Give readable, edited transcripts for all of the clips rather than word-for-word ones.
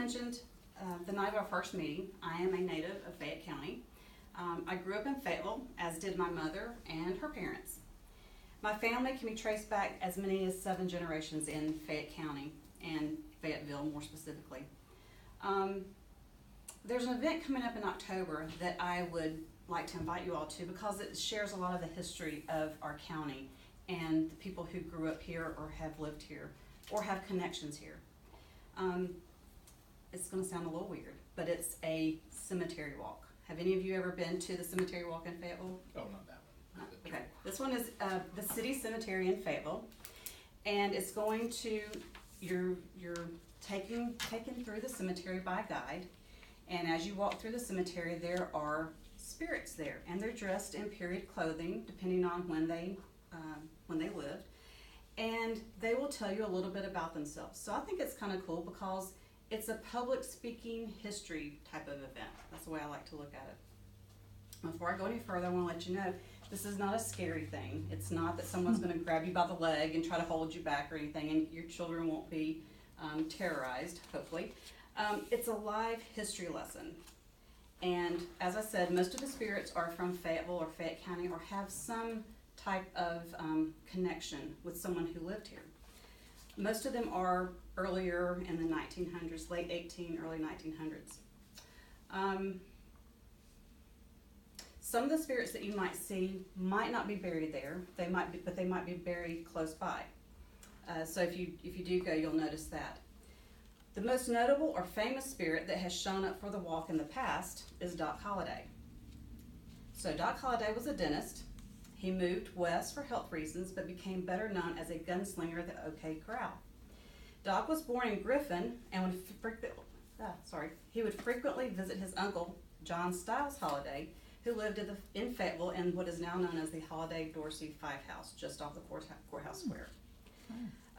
mentioned the night of our first meeting, I am a native of Fayette County. I grew up in Fayetteville, as did my mother and her parents. My family can be traced back as many as 7 generations in Fayette County, and Fayetteville more specifically. There's an event coming up in October that I would like to invite you all to because it shares a lot of the history of our county and the people who grew up here or have lived here or have connections here. It's going to sound a little weird, but it's a cemetery walk. Have any of you ever been to the cemetery walk in Fayetteville? Oh, not that one. Okay, this one is the city cemetery in Fayetteville, and it's going to, you're taken through the cemetery by guide, and as you walk through the cemetery, there are spirits there, and they're dressed in period clothing, depending on when they lived, and they will tell you a little bit about themselves. So I think it's kind of cool because it's a public speaking history type of event. That's the way I like to look at it. Before I go any further, I want to let you know, this is not a scary thing. It's not that someone's going to grab you by the leg and try to hold you back or anything, and your children won't be terrorized, hopefully. It's a live history lesson. And as I said, most of the spirits are from Fayetteville or Fayette County or have some type of connection with someone who lived here. Most of them are earlier in the 1900s, late early 1900s. Some of the spirits that you might see might not be buried there. They might be, but they might be buried close by. So if you do go, you'll notice that. The most notable or famous spirit that has shown up for the walk in the past is Doc Holliday. So Doc Holliday was a dentist. He moved west for health reasons, but became better known as a gunslinger at the OK Corral. Doc was born in Griffin and he would frequently visit his uncle, John Stiles Holliday, who lived in Fayetteville in what is now known as the Holliday Dorsey Fife House, just off the courthouse square.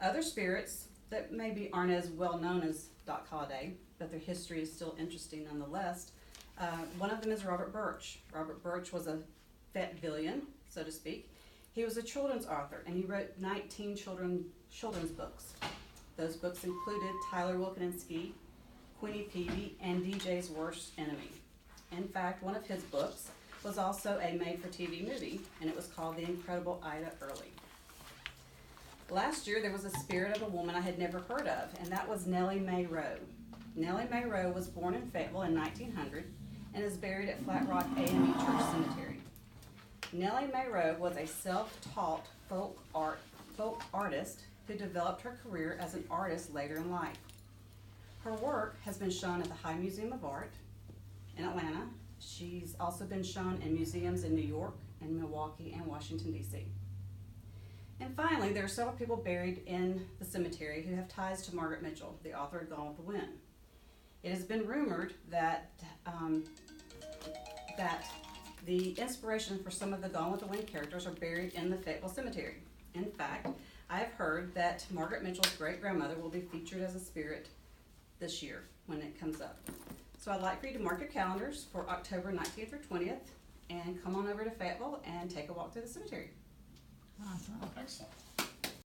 Other spirits that maybe aren't as well known as Doc Holliday, but their history is still interesting nonetheless. One of them is Robert Birch. Robert Birch was a Fayettevillian, so to speak. He was a children's author, and he wrote 19 children's books. Those books included Tyler Wilkinski, Queenie Peavy, and DJ's Worst Enemy. In fact, one of his books was also a made-for-TV movie, and it was called The Incredible Ida Early. Last year, there was a spirit of a woman I had never heard of, and that was Nellie Mae Rowe. Nellie Mae Rowe was born in Fayetteville in 1900 and is buried at Flat Rock AME Church Cemetery. Nellie Mae Rowe was a self-taught folk artist who developed her career as an artist later in life. Her work has been shown at the High Museum of Art in Atlanta. She's also been shown in museums in New York and Milwaukee and Washington, D.C. And finally, there are several people buried in the cemetery who have ties to Margaret Mitchell, the author of Gone with the Wind. It has been rumored that the inspiration for some of the Gone with the Wind characters are buried in the Fayetteville Cemetery. In fact, I have heard that Margaret Mitchell's great-grandmother will be featured as a spirit this year when it comes up. So I'd like for you to mark your calendars for October 19th or 20th and come on over to Fayetteville and take a walk through the cemetery. Awesome. Excellent.